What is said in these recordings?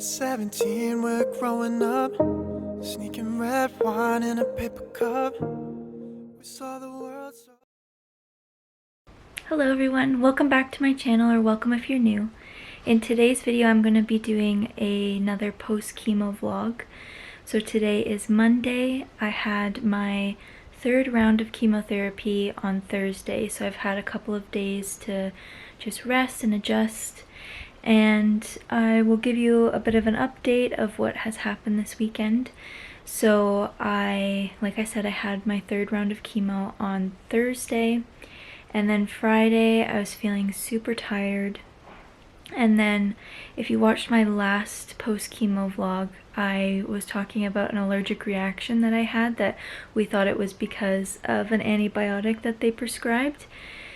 17, we're growing up, sneaking red wine in a paper cup. We saw the world so... Hello everyone, welcome back to my channel, or welcome if you're new. In today's video I'm going to be doing another post-chemo vlog. So today is Monday. I had my third round of chemotherapy on Thursday, so I've had a couple of days to just rest and adjust. And I will give you a bit of an update of what has happened this weekend. So like I said, I had my third round of chemo on Thursday, and then Friday I was feeling super tired. And then if you watched my last post-chemo vlog, I was talking about an allergic reaction that I had that we thought it was because of an antibiotic that they prescribed.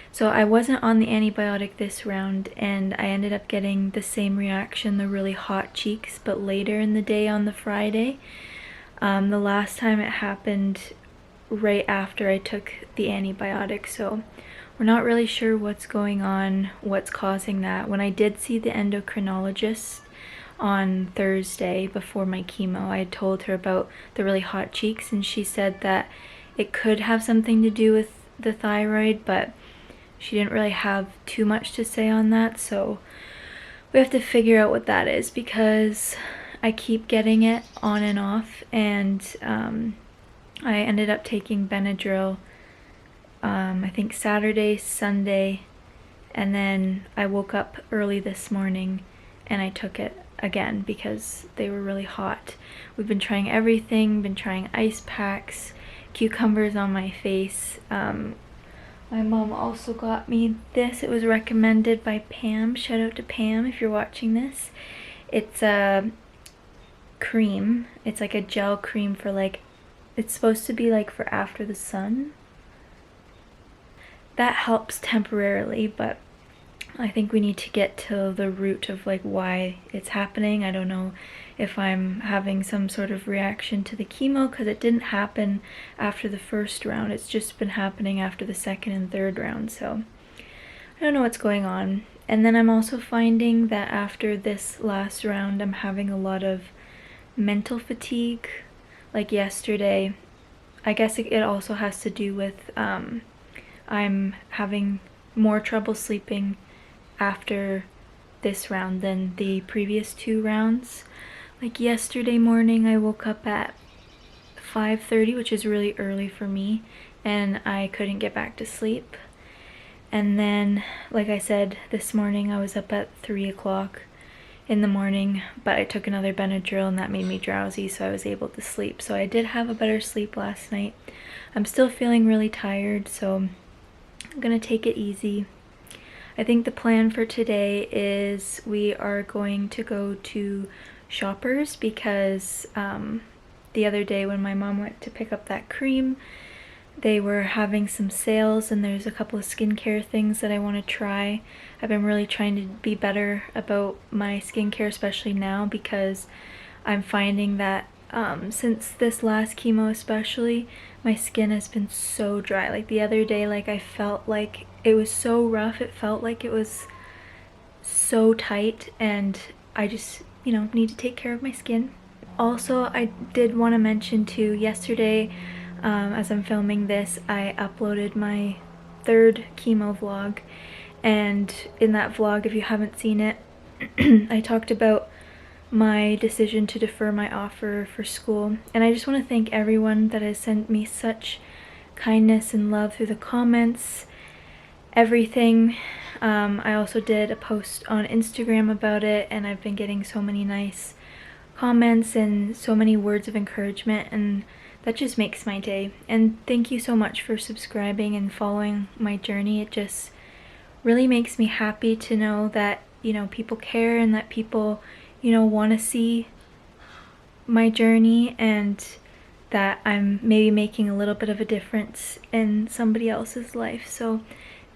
So I wasn't on the antibiotic this round, and I ended up getting the same reaction, the really hot cheeks, but later in the day on the Friday. The last time it happened right after I took the antibiotic, so we're not really sure what's going on, what's causing that. When I did see the endocrinologist on Thursday before my chemo, I had told her about the really hot cheeks, and she said that it could have something to do with the thyroid, but she didn't really have too much to say on that, so we have to figure out what that is, because I keep getting it on and off, and I ended up taking Benadryl I think Saturday, Sunday, and then I woke up early this morning and I took it again because they were really hot. We've been trying everything, been trying ice packs, cucumbers on my face. My mom also got me this. It was recommended by Pam. Shout out to Pam if you're watching this. It's a cream. It's like a gel cream for it's supposed to be like for after the sun. That helps temporarily, but I think we need to get to the root of why it's happening. I don't know if I'm having some sort of reaction to the chemo, because it didn't happen after the first round. It's just been happening after the second and third round, so I don't know what's going on. And then I'm also finding that after this last round I'm having a lot of mental fatigue. Like yesterday, I guess it also has to do with I'm having more trouble sleeping after this round than the previous two rounds. Like yesterday morning I woke up at 5:30, which is really early for me, and I couldn't get back to sleep. And then, like I said, this morning I was up at 3 o'clock in the morning, but I took another Benadryl and that made me drowsy, so I was able to sleep. So I did have a better sleep last night. I'm still feeling really tired, so I'm gonna take it easy. I think the plan for today is we are going to go to Shoppers, because the other day when my mom went to pick up that cream, they were having some sales, and there's a couple of skincare things that I want to try. I've been really trying to be better about my skincare, especially now, because I'm finding that since this last chemo especially, my skin has been so dry. Like the other day, I felt like it was so rough, it felt like it was so tight, and I just, need to take care of my skin. Also, I did want to mention too, yesterday, as I'm filming this, I uploaded my third chemo vlog, and in that vlog, if you haven't seen it, I talked about my decision to defer my offer for school, and I just want to thank everyone that has sent me such kindness and love through the comments, everything. I also did a post on Instagram about it, and I've been getting so many nice comments and so many words of encouragement, and that just makes my day. And thank you so much for subscribing and following my journey. It just really makes me happy to know that people care, and that people want to see my journey, and that I'm maybe making a little bit of a difference in somebody else's life. So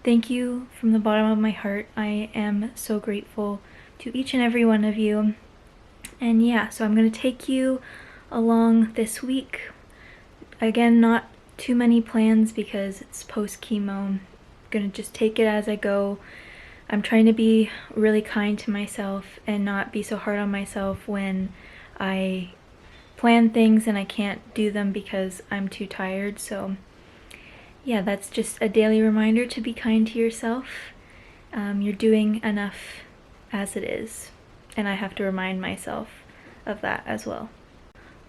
thank you from the bottom of my heart. I am so grateful to each and every one of you. And yeah, so I'm going to take you along this week. Again, not too many plans because it's post-chemo. I'm going to just take it as I go. I'm trying to be really kind to myself and not be so hard on myself when I plan things and I can't do them because I'm too tired. So yeah, that's just a daily reminder to be kind to yourself. You're doing enough as it is, and I have to remind myself of that as well.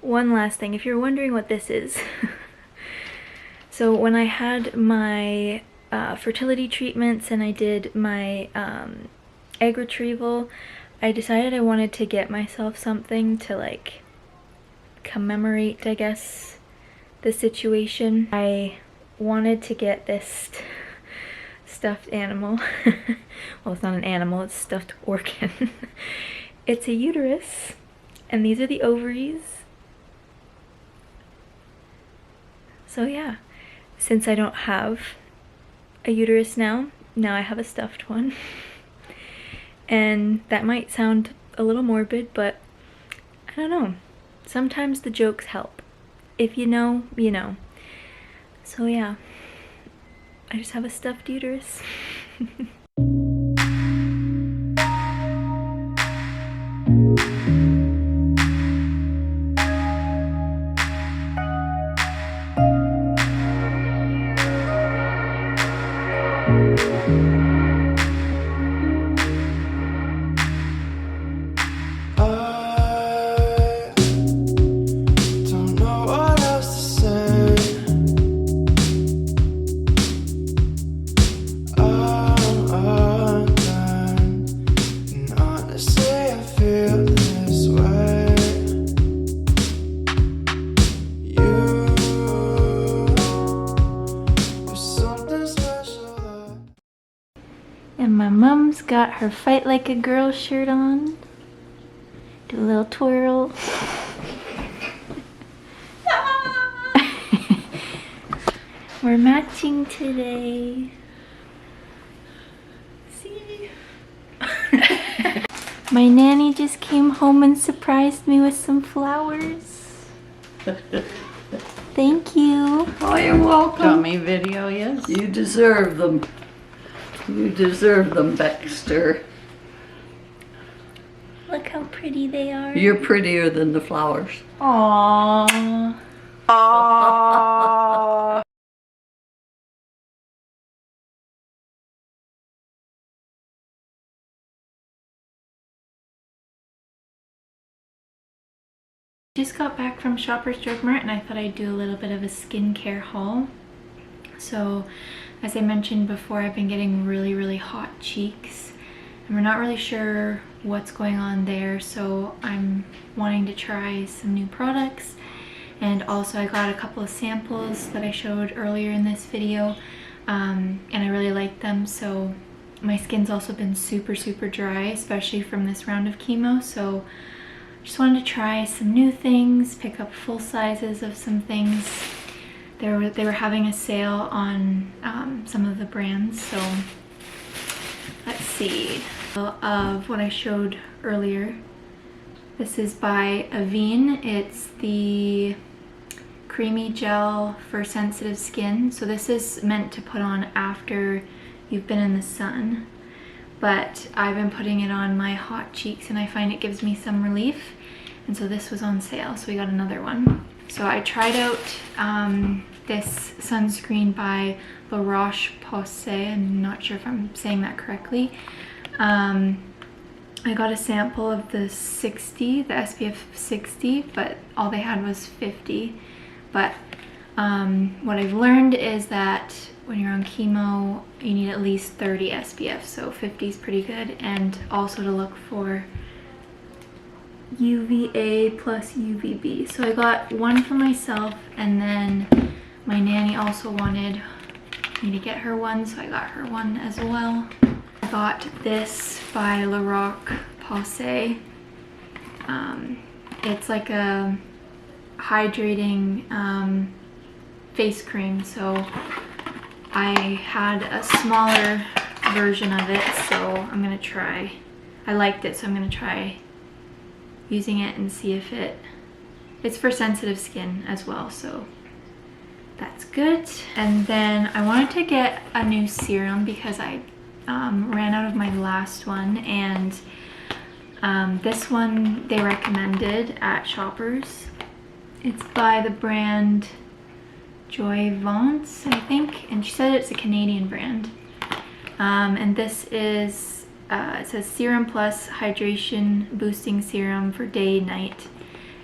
One last thing, if you're wondering what this is, so when I had my fertility treatments and I did my egg retrieval, I decided I wanted to get myself something to like commemorate, I guess, the situation. I wanted to get this stuffed animal. Well, it's not an animal, it's a stuffed organ. It's a uterus, and these are the ovaries. So yeah, since I don't have a uterus now I have a stuffed one. And that might sound a little morbid, but I don't know. Sometimes the jokes help. If you know, you know. So yeah, I just have a stuffed uterus. And my mom's got her Fight Like a Girl shirt on. Do a little twirl. We're matching today. See? My nanny just came home and surprised me with some flowers. Thank you. Oh, you're welcome. Got me video, yes? You deserve them. You deserve them, Baxter. Look how pretty they are. You're prettier than the flowers. Aww. Aww. Just got back from Shoppers Drug Mart and I thought I'd do a little bit of a skincare haul. So, as I mentioned before, I've been getting really hot cheeks and we're not really sure what's going on there, so I'm wanting to try some new products. And also I got a couple of samples that I showed earlier in this video, and I really like them. So my skin's also been super dry, especially from this round of chemo, so just wanted to try some new things, pick up full sizes of some things. They were having a sale on some of the brands, so let's see. Of what I showed earlier. This is by Avene. It's the creamy gel for sensitive skin. So this is meant to put on after you've been in the sun. But I've been putting it on my hot cheeks and I find it gives me some relief. And so this was on sale, so we got another one. So I tried out this sunscreen by La Roche-Posay. I'm not sure if I'm saying that correctly. I got a sample of the 60, the SPF 60, but all they had was 50. But what I've learned is that when you're on chemo, you need at least 30 SPF, so 50 is pretty good. And also to look for UVA plus UVB. So I got one for myself, and then my nanny also wanted me to get her one, so I got her one as well. I got this by La Roche-Posay. It's like a hydrating face cream, so I had a smaller version of it, so I'm gonna try. I liked it, so I'm gonna try using it and see if it's for sensitive skin as well, so that's good. And then I wanted to get a new serum because I ran out of my last one, and this one they recommended at Shoppers. It's by the brand Joyvance, I think, and she said it's a Canadian brand. And this is, it says Serum Plus Hydration Boosting Serum for day, night.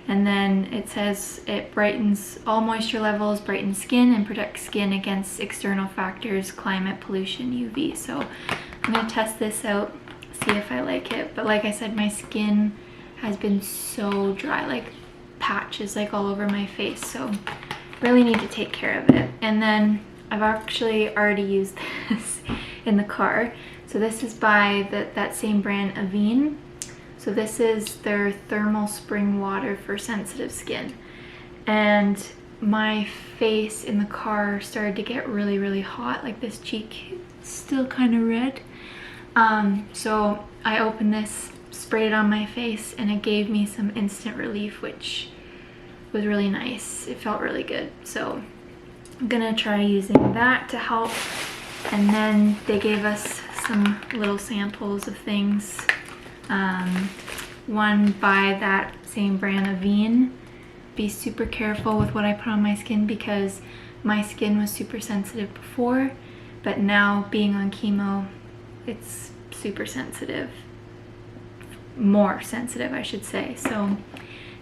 And then it says it brightens all moisture levels, brightens skin, and protects skin against external factors, climate, pollution, UV. So I'm gonna test this out, see if I like it. But like I said, my skin has been so dry, like patches like all over my face. So really need to take care of it. And then I've actually already used this in the car. So this is by that same brand, Avene. So this is their thermal spring water for sensitive skin. And my face in the car started to get really hot, like this cheek is still kind of red. So I opened this, sprayed it on my face, and it gave me some instant relief, which was really nice. It felt really good. So I'm gonna try using that to help. And then they gave us some little samples of things. One by that same brand, Avene. Be super careful with what I put on my skin because my skin was super sensitive before, but now being on chemo, it's super sensitive. More sensitive, I should say. So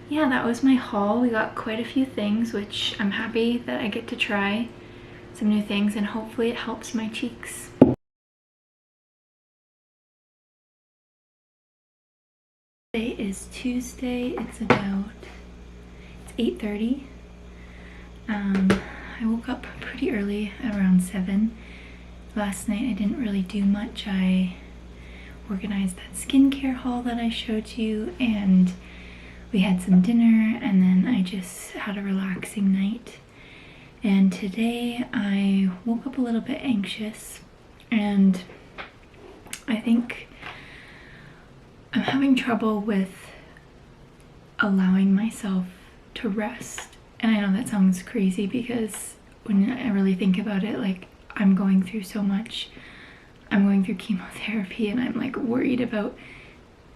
yeah, that was my haul. We got quite a few things, which I'm happy that I get to try some new things, and hopefully it helps my cheeks. Today is Tuesday. It's 8:30. I woke up pretty early, around 7. Last night I didn't really do much. I organized that skincare haul that I showed you, and we had some dinner, and then I just had a relaxing night. And today I woke up a little bit anxious, and I think I'm having trouble with allowing myself to rest. And I know that sounds crazy because when I really think about it, like, I'm going through so much. I'm going through chemotherapy and I'm like worried about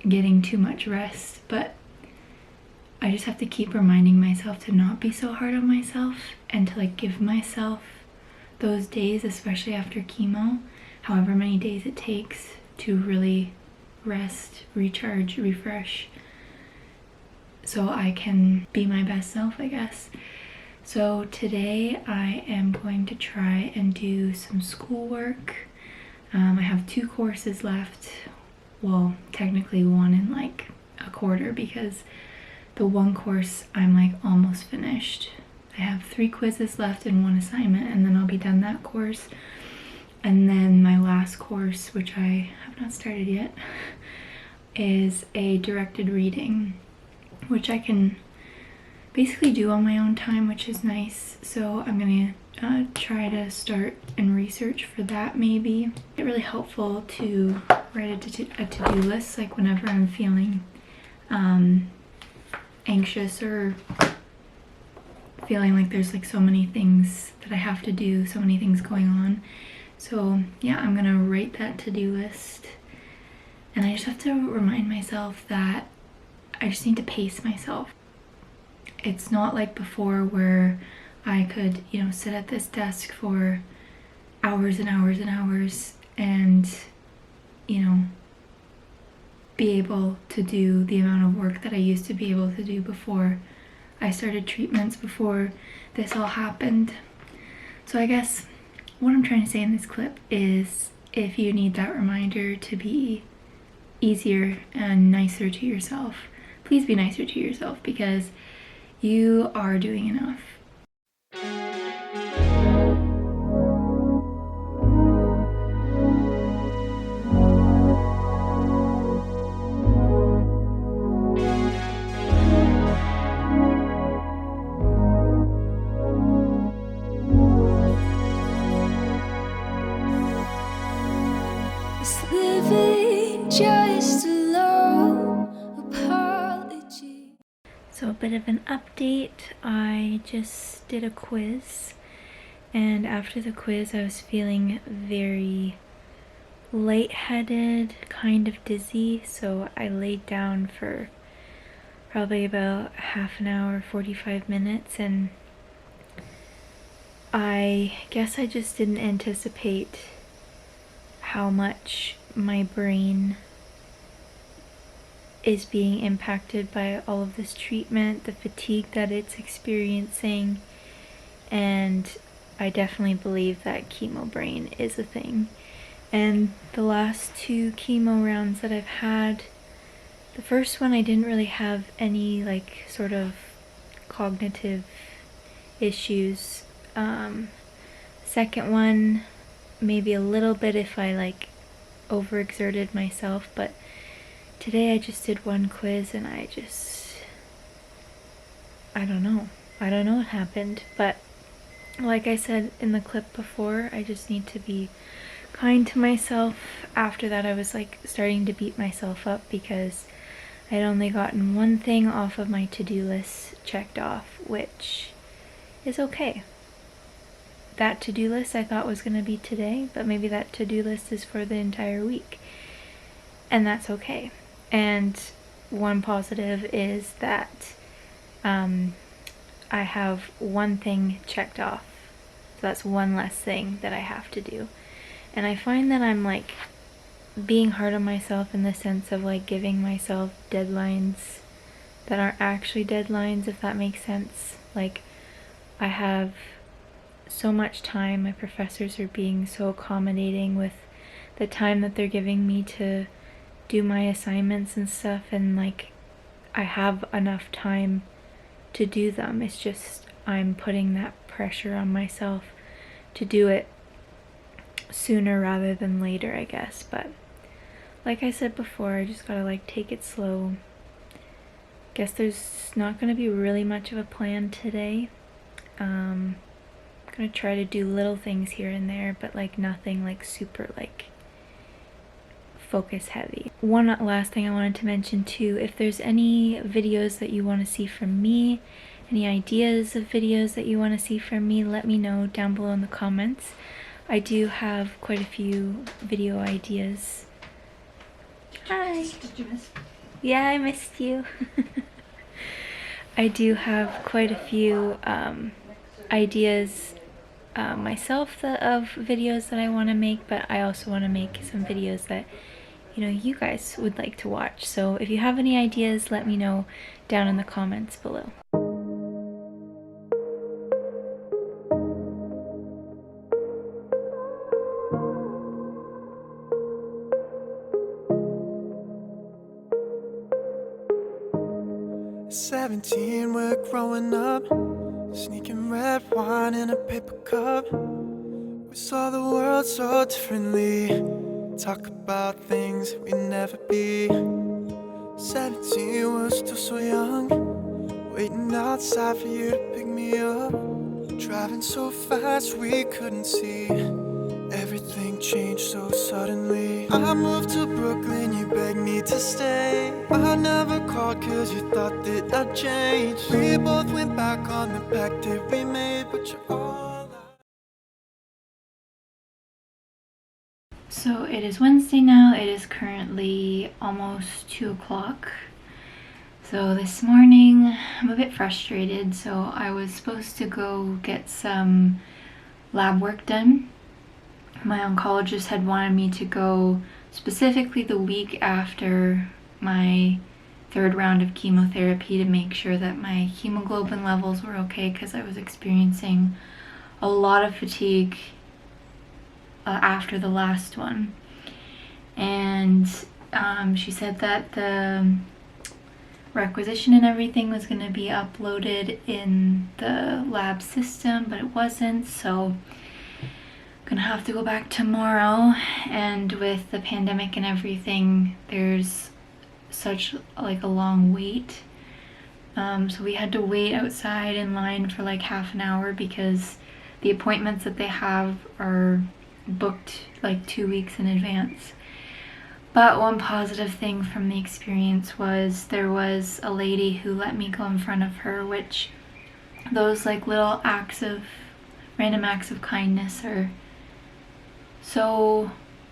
getting too much rest, but I just have to keep reminding myself to not be so hard on myself and to like give myself those days, especially after chemo, however many days it takes, to really rest, recharge, refresh, so I can be my best self, I guess. So today I am going to try and do some schoolwork. I have 2 courses left. Well, technically 1 in like a quarter, because the 1 course I'm like almost finished. I have 3 quizzes left and 1 assignment, and then I'll be done that course. And then my last course, which I have not started yet, is a directed reading, which I can basically do on my own time, which is nice. So I'm gonna try to start and research for that maybe. It's really helpful to write a to-do list, like whenever I'm feeling anxious or feeling like there's like so many things that I have to do, so many things going on. So yeah, I'm gonna write that to-do list, and I just have to remind myself that I just need to pace myself. It's not like before where I could, you know, sit at this desk for hours and hours and hours and, you know, be able to do the amount of work that I used to be able to do before I started treatments, before this all happened. So I guess what I'm trying to say in this clip is, if you need that reminder to be easier and nicer to yourself, please be nicer to yourself, because you are doing enough. It's living just a low apology. So a bit of an update. I just did a quiz, and after the quiz I was feeling very lightheaded, kind of dizzy, so I laid down for probably about half an hour, 45 minutes, and I guess I just didn't anticipate how much my brain is being impacted by all of this treatment, the fatigue that it's experiencing, and I definitely believe that chemo brain is a thing. And the last 2 chemo rounds that I've had, the first one I didn't really have any like sort of cognitive issues. Second one, maybe a little bit if I like overexerted myself, but today I just did one quiz and I don't know what happened, but like I said in the clip before, I just need to be kind to myself. After that I was like starting to beat myself up because I'd only gotten one thing off of my to-do list checked off, which is okay. That to-do list I thought was going to be today, but maybe that to-do list is for the entire week, and that's okay. And one positive is that I have one thing checked off, so that's one less thing that I have to do. And I find that I'm like being hard on myself in the sense of like giving myself deadlines that aren't actually deadlines, if that makes sense. Like, I have so much time, my professors are being so accommodating with the time that they're giving me to do my assignments and stuff, and like I have enough time to do them. It's just I'm putting that pressure on myself to do it sooner rather than later, I guess. But like I said before, I just gotta like take it slow. Guess there's not gonna be really much of a plan today. I'm gonna try to do little things here and there, but like nothing like super like focus heavy. One last thing I wanted to mention too, if there's any videos that you want to see from me, any ideas of videos that you want to see from me, let me know down below in the comments. I do have quite a few video ideas. Hi! Did you miss? Yeah, I missed you. I do have quite a few ideas myself of videos that I want to make, but I also want to make some videos that you guys would like to watch. So if you have any ideas, let me know down in the comments below. At 17, we're growing up, sneaking red wine in a paper cup. We saw the world so differently, talk about things we'd never be. 17, we're still so young, waiting outside for you to pick me up. Driving so fast we couldn't see, everything changed so suddenly. I moved to Brooklyn, you begged me to stay. I never called cause you thought that I'd change. We both went back on the pact that we made, but you're all So it is Wednesday now. It is currently almost 2 o'clock. So this morning I'm a bit frustrated. So I was supposed to go get some lab work done. My oncologist had wanted me to go specifically the week after my 3rd round of chemotherapy to make sure that my hemoglobin levels were okay, because I was experiencing a lot of fatigue after the last one. And she said that the requisition and everything was going to be uploaded in the lab system, but it wasn't, so I'm gonna have to go back tomorrow. And with the pandemic and everything, there's such like a long wait, so we had to wait outside in line for like half an hour because the appointments that they have are booked like 2 weeks in advance. But one positive thing from the experience was there was a lady who let me go in front of her, which those like little random acts of kindness are so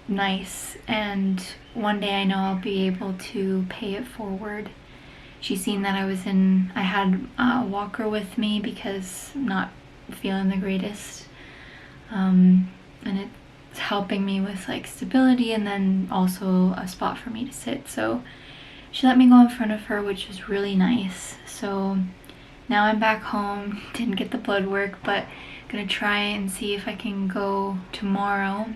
nice, and one day I know I'll be able to pay it forward. She's seen that I had a walker with me because I'm not feeling the greatest, and it's helping me with like stability and then also a spot for me to sit. So she let me go in front of her, which was really nice. So now I'm back home, didn't get the blood work, but gonna try and see if I can go tomorrow.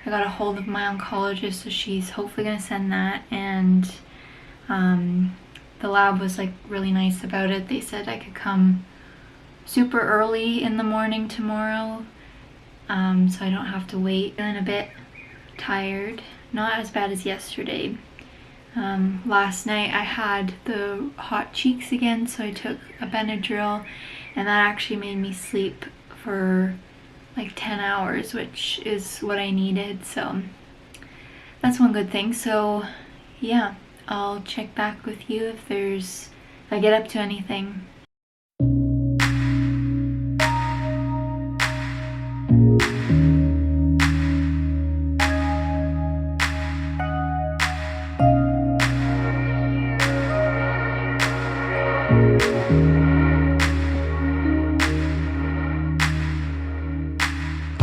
I got a hold of my oncologist, so she's hopefully gonna send that, and the lab was like really nice about it. They said I could come super early in the morning tomorrow, so I don't have to wait. Feeling a bit tired, not as bad as yesterday. Last night I had the hot cheeks again, so I took a Benadryl, and that actually made me sleep for like 10 hours, which is what I needed, so that's one good thing. So yeah, I'll check back with you if I get up to anything.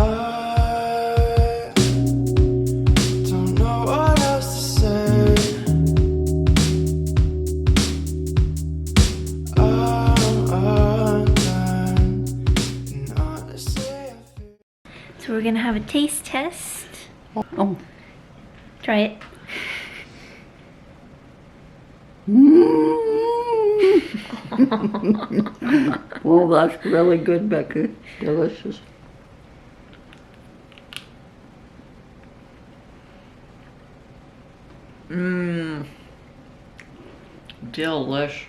I don't know what else to say. I'm undone, and honestly I feel. So we're gonna have a taste test. Oh. Try it. Well, that's really good, Becky. Delicious. Delish.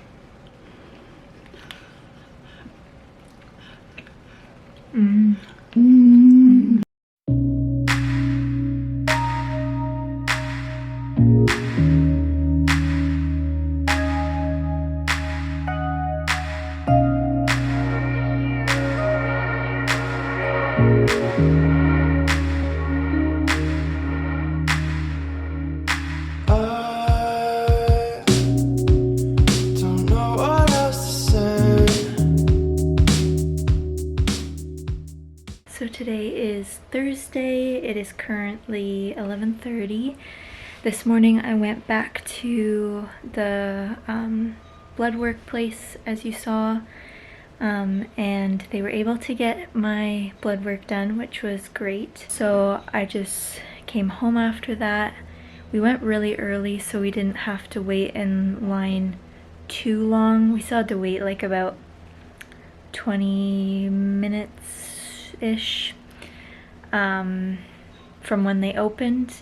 I don't know what else to say. So today is Thursday. It is currently 11:30. This morning I went back to the blood work place, as you saw, and they were able to get my blood work done, which was great. So I just came home after that. We went really early, so we didn't have to wait in line too long. We still had to wait like about 20 minutes-ish from when they opened.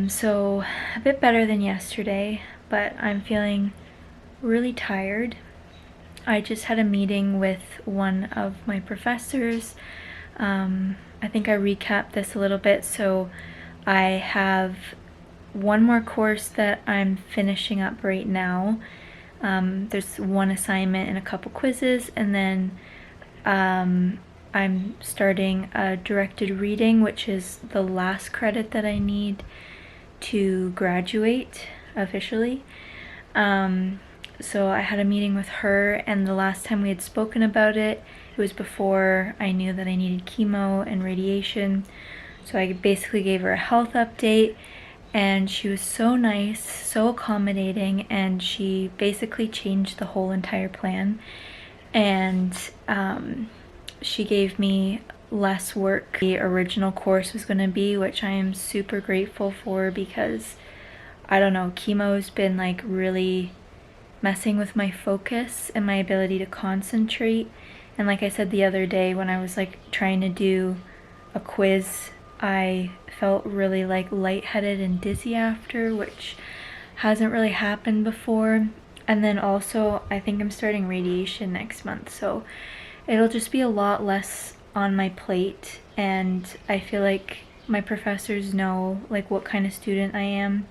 So a bit better than yesterday, but I'm feeling really tired. I just had a meeting with one of my professors. I think I recapped this a little bit. So I have one more course that I'm finishing up right now. There's one assignment and a couple quizzes, and then I'm starting a directed reading, which is the last credit that I need to graduate officially. So I had a meeting with her, and the last time we had spoken about it, it was before I knew that I needed chemo and radiation. So I basically gave her a health update, and she was so nice, so accommodating, and she basically changed the whole entire plan. And she gave me less work the original course was going to be, which I am super grateful for, because I don't know, chemo's been like really messing with my focus and my ability to concentrate. And like I said the other day, when I was like trying to do a quiz, I felt really like lightheaded and dizzy after, which hasn't really happened before. And then also I think I'm starting radiation next month, so it'll just be a lot less on my plate, and I feel like my professors know like what kind of student I am,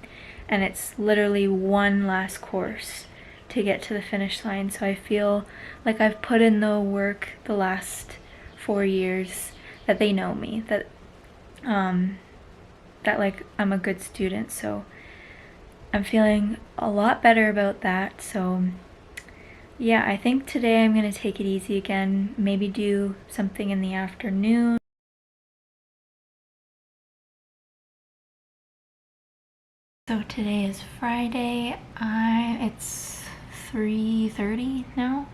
and it's literally one last course to get to the finish line. So I feel like I've put in the work the last 4 years, that they know me, that that like I'm a good student, so I'm feeling a lot better about that. So yeah, I think today I'm gonna take it easy again, maybe do something in the afternoon. So today is Friday. It's 3:30 now.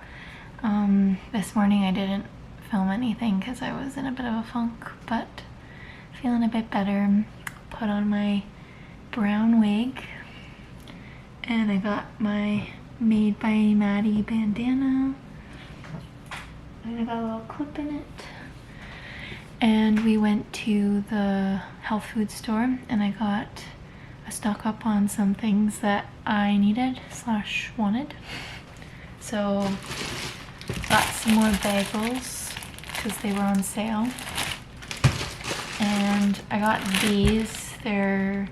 This morning I didn't film anything because I was in a bit of a funk, but feeling a bit better. Put on my brown wig, and I got my Made by Maddie bandana, and I got a little clip in it. And we went to the health food store, and I got a stock up on some things that I needed / wanted. So got some more bagels because they were on sale, and I got these. They're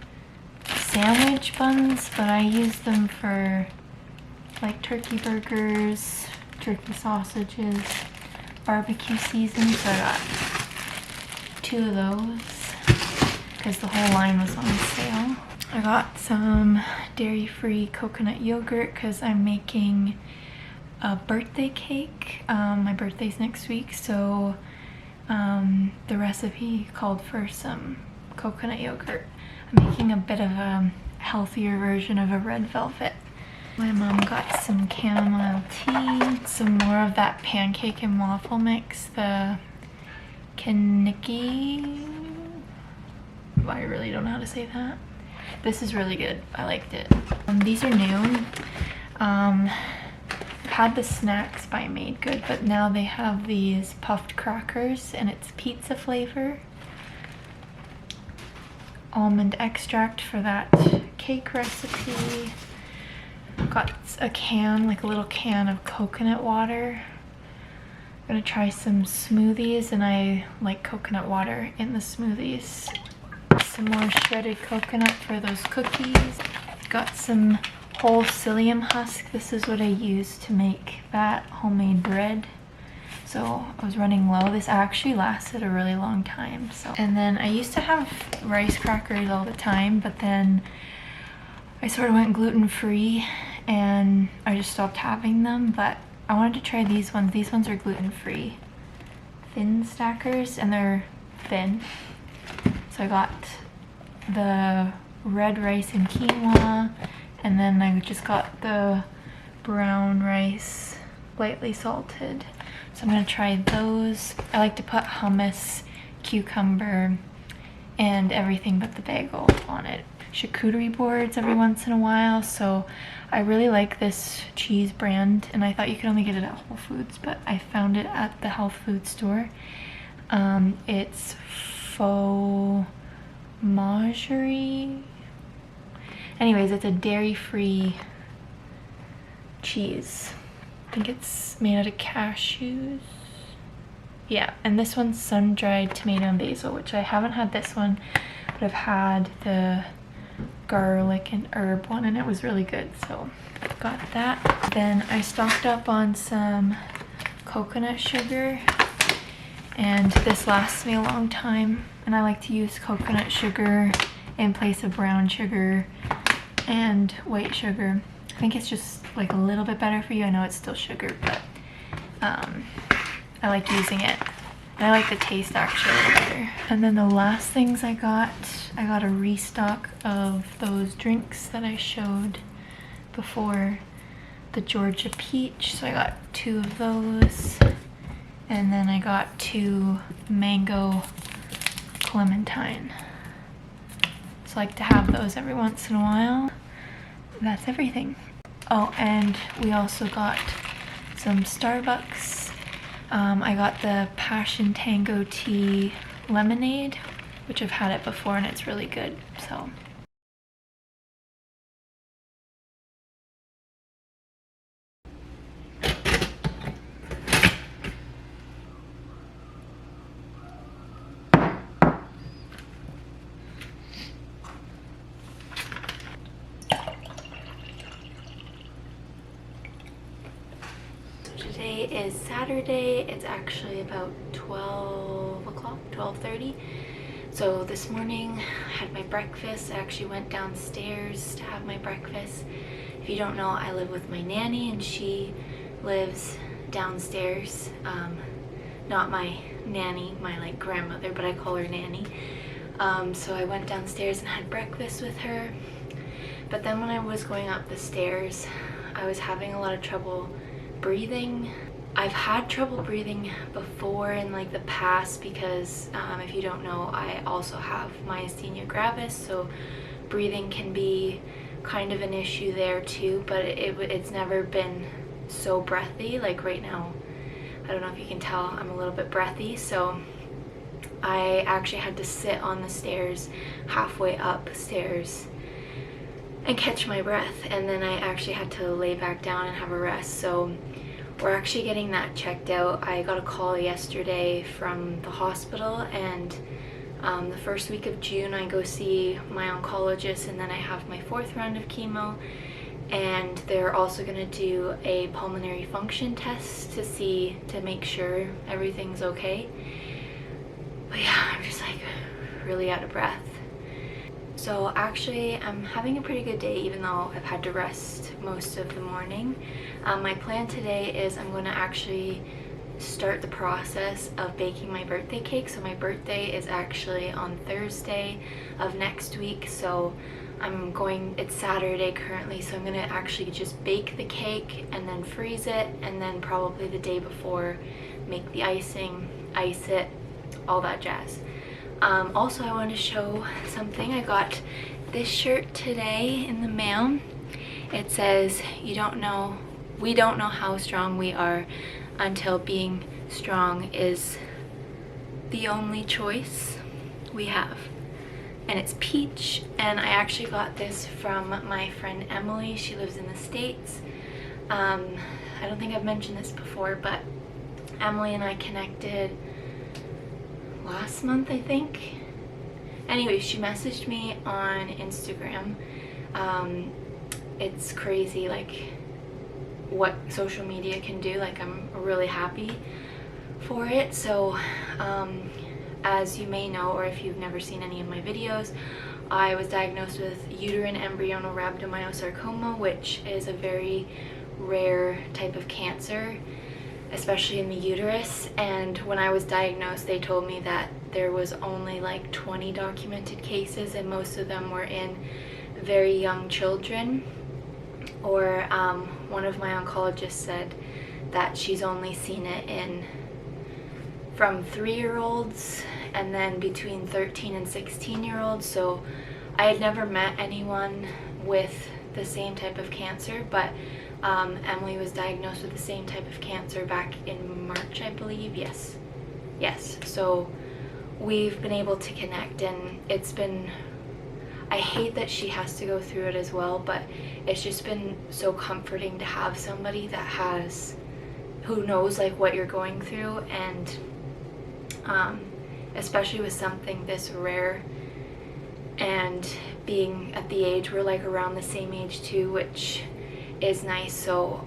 sandwich buns, but I use them for like turkey burgers, turkey sausages, barbecue season. So I got 2 of those because the whole line was on sale. I got some dairy-free coconut yogurt because I'm making a birthday cake. My birthday's next week, so the recipe called for some coconut yogurt. I'm making a bit of a healthier version of a red velvet. My mom got some chamomile tea, some more of that pancake and waffle mix, the Kaniki. I really don't know how to say that. This is really good. I liked it. These are new. I've had the snacks by Made Good, but now they have these puffed crackers, and it's pizza flavor. Almond extract for that cake recipe. Got a can, like a little can of coconut water. I'm gonna try some smoothies, and I like coconut water in the smoothies. Some more shredded coconut for those cookies. Got some whole psyllium husk. This is what I use to make that homemade bread. So I was running low. This actually lasted a really long time. So, and then I used to have rice crackers all the time, but then I sort of went gluten-free and I just stopped having them. But I wanted to try these ones. These ones are gluten-free. Thin stackers, and they're thin. So I got the red rice and quinoa, and then I just got the brown rice, lightly salted. So I'm gonna try those. I like to put hummus, cucumber, and everything but the bagel on it. Charcuterie boards every once in a while. So I really like this cheese brand, and I thought you could only get it at Whole Foods, but I found it at the health food store. It's Fromage. Anyways, it's a dairy-free cheese. I think it's made out of cashews. Yeah, and this one's sun-dried tomato and basil, which I haven't had this one, but I've had the garlic and herb one, and it was really good, so got that. Then I stocked up on some coconut sugar, and this lasts me a long time, and I like to use coconut sugar in place of brown sugar and white sugar. I think it's just like a little bit better for you. I know it's still sugar, but I like using it, and I like the taste actually a little better. And then the last things I got a restock of those drinks that I showed before, the Georgia peach, so I got 2 of those, and then I got 2 mango clementine. So I like to have those every once in a while. That's everything. Oh, and we also got some Starbucks. I got the Passion Tango Tea Lemonade, which I've had it before and it's really good, so. Today is Saturday. It's actually about 12 o'clock, 12:30. So this morning I had my breakfast. I actually went downstairs to have my breakfast. If you don't know, I live with my nanny and she lives downstairs. Not my nanny, my like grandmother, but I call her nanny. So I went downstairs and had breakfast with her. But then when I was going up the stairs, I was having a lot of trouble breathing. I've had trouble breathing before in like the past because if you don't know, I also have myasthenia gravis, so breathing can be kind of an issue there too, but it's never been so breathy. Like right now, I don't know if you can tell, I'm a little bit breathy, so I actually had to sit on the stairs halfway upstairs and catch my breath, and then I actually had to lay back down and have a rest. So we're actually getting that checked out. I got a call yesterday from the hospital, and the first week of June I go see my oncologist, and then I have my 4th round of chemo, and they're also going to do a pulmonary function test to make sure everything's okay. But yeah, I'm just like really out of breath. So actually I'm having a pretty good day, even though I've had to rest most of the morning. My plan today is I'm going to actually start the process of baking my birthday cake. So my birthday is actually on Thursday of next week, so it's Saturday currently, so I'm going to actually just bake the cake and then freeze it, and then probably the day before make the icing, ice it, all that jazz. Also, I want to show something. I got this shirt today in the mail. It says, we don't know how strong we are until being strong is the only choice we have. And it's peach, and I actually got this from my friend Emily. She lives in the States. I don't think I've mentioned this before, but Emily and I connected last month, I think. Anyway, she messaged me on Instagram. It's crazy like what social media can do. Like, I'm really happy for it. So as you may know, or if you've never seen any of my videos, I was diagnosed with uterine embryonal rhabdomyosarcoma, which is a very rare type of cancer, especially in the uterus. And when I was diagnosed, they told me that there was only like 20 documented cases, and most of them were in very young children. Or one of my oncologists said that she's only seen it from 3-year-olds and then between 13 and 16-year-olds. So I had never met anyone with the same type of cancer, but Emily was diagnosed with the same type of cancer back in March, I believe. Yes. So we've been able to connect, and it's been, I hate that she has to go through it as well, but it's just been so comforting to have somebody who knows like what you're going through, and especially with something this rare, and being at the age, we're like around the same age too, which is nice. So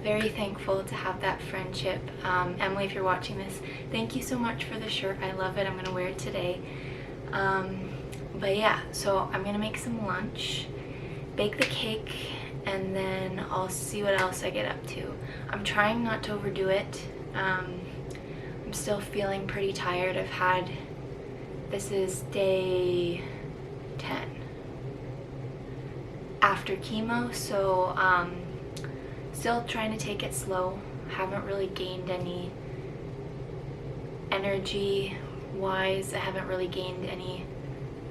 very thankful to have that friendship. Emily, if you're watching this, thank you so much for the shirt. I love it. I'm gonna wear it today. But yeah, so I'm gonna make some lunch, bake the cake, and then I'll see what else I get up to. I'm trying not to overdo it. I'm still feeling pretty tired. This is day 10 after chemo, so still trying to take it slow. Haven't really gained any energy wise. I haven't really gained any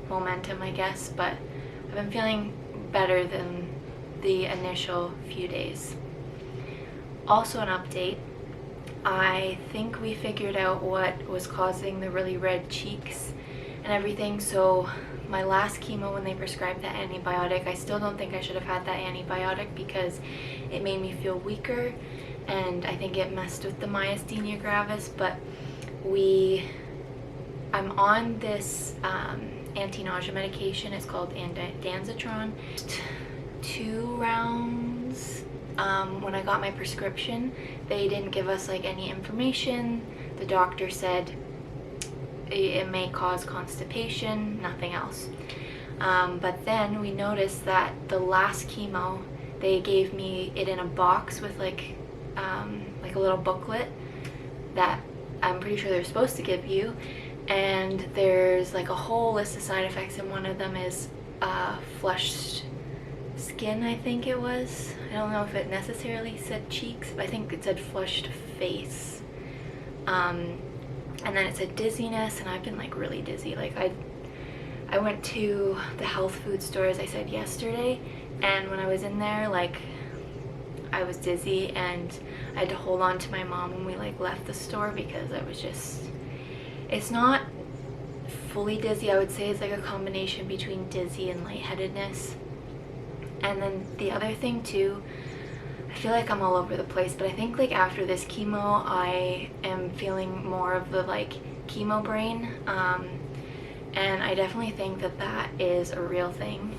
momentum, I guess, but I've been feeling better than the initial few days. Also, an update. I think we figured out what was causing the really red cheeks and everything. So my last chemo, when they prescribed that antibiotic, I still don't think I should have had that antibiotic because it made me feel weaker, and I think it messed with the myasthenia gravis. But I'm on this anti-nausea medication. It's called Danzatron. 2 rounds. When I got my prescription, they didn't give us like any information. The doctor said it may cause constipation, nothing else. But then we noticed that the last chemo, they gave me it in a box with like a little booklet that I'm pretty sure they're supposed to give you, and there's like a whole list of side effects, and one of them is flushed skin, I think it was. I don't know if it necessarily said cheeks, but I think it said flushed face. And then it said dizziness, and I've been like really dizzy. Like I went to the health food store, as I said yesterday, and when I was in there, like I was dizzy, and I had to hold on to my mom when we like left the store because I was just, it's not fully dizzy. I would say it's like a combination between dizzy and lightheadedness. And then the other thing too, I feel like I'm all over the place, but I think like after this chemo I am feeling more of the like chemo brain, and I definitely think that that is a real thing.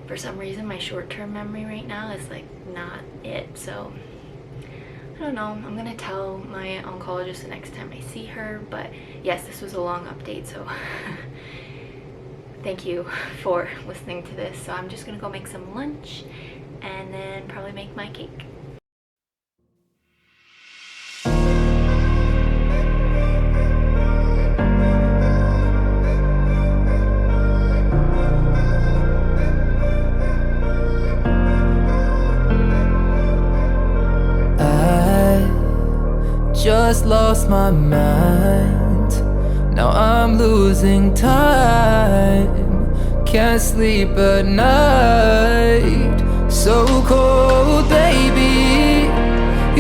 For some reason my short-term memory right now is like not it, so I don't know. I'm gonna tell my oncologist the next time I see her. But yes, this was a long update, so thank you for listening to this. So I'm just gonna go make some lunch and then probably make my cake. Just lost my mind. Now I'm losing time. Can't sleep at night. So cold, baby.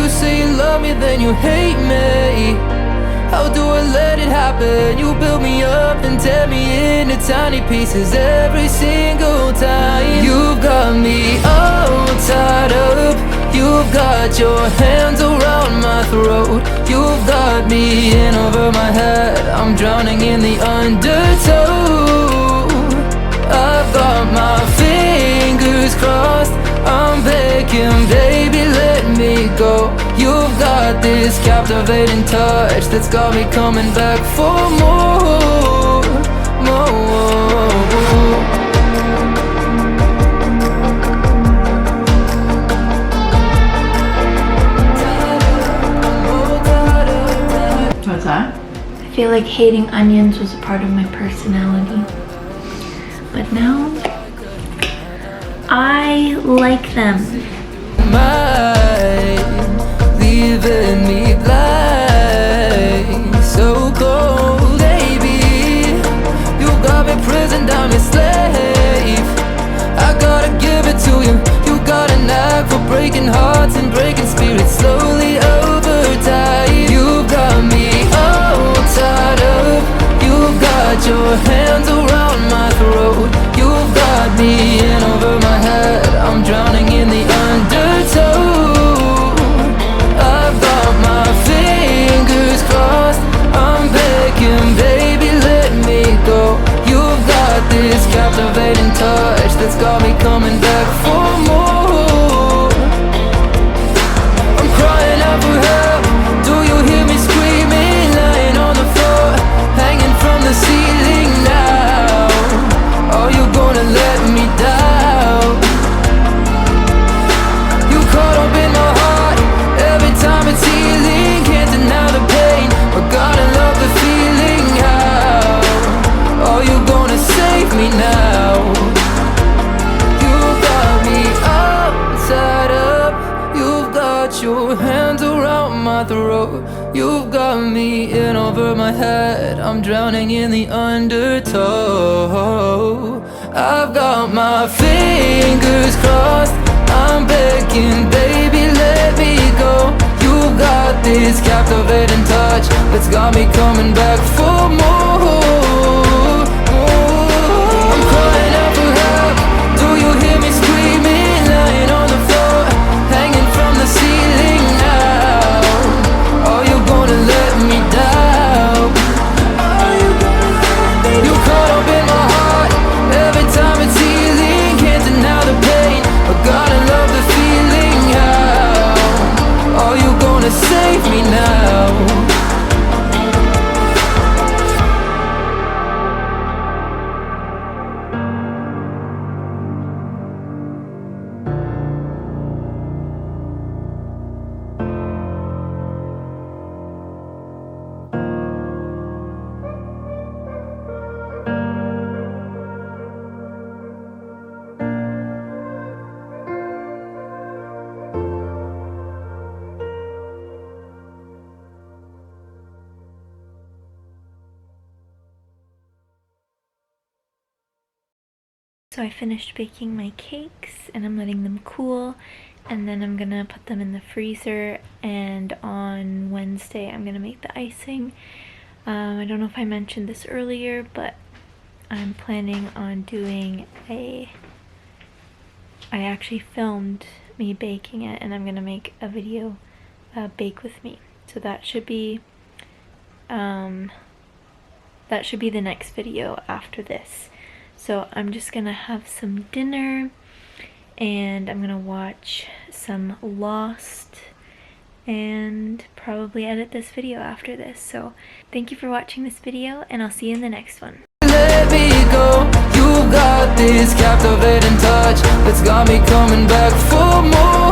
You say you love me, then you hate me. How do I let it happen? You build me up and tear me into tiny pieces every single time. You've got me all tied up. You've got your hands around my throat. You've got me in over my head. I'm drowning in the undertow. I've got my fingers crossed. I'm begging, baby, let me go. You've got this captivating touch that's got me coming back for more, more. What's that? I feel like hating onions was a part of my personality, but now I like them. Leaving me blind, so cold, baby. You got me prisoned, I'm your slave. I gotta give it to you. You got a knack for breaking hearts and breaking spirits slowly over time. You got me all tied up. You've got your hands around my throat. You've got me in over my head. I'm drowning in the undertow. I've got my fingers crossed. I'm begging, baby, let me go. You've got this captivating touch that's got me coming back for more. I'm crying out for help. Do you hear me screaming? Lying on the floor, hanging from the ceiling now. Are you gonna let me down? You caught up in my heart. Every time it's healing, can't deny the pain, but gotta love the feeling. How are you gonna save me now? You got me all tied up. You've got your hands around my throat. You've got me in over my head. I'm drowning in the undertow. I've got my fingers crossed. I'm begging, baby, let me go. You've got this captivating touch that's got me coming back for more. I'm crying out for help. Do you hear me screaming? Lying on the floor, hanging from the ceiling now. Are you gonna let me down? You caught up in my heart. Every time it's healing, can't deny the pain, but gotta love the feeling. How are you gonna save me now? So I finished baking my cakes and I'm letting them cool, and then I'm gonna put them in the freezer, and on Wednesday I'm gonna make the icing. I don't know if I mentioned this earlier, but I'm planning on doing I actually filmed me baking it, and I'm gonna make a video, bake with me. So that should be the next video after this. So I'm just gonna have some dinner, and I'm gonna watch some Lost, and probably edit this video after this. So thank you for watching this video, and I'll see you in the next one. Let me go, you got this captivating touch that's got me coming back for more.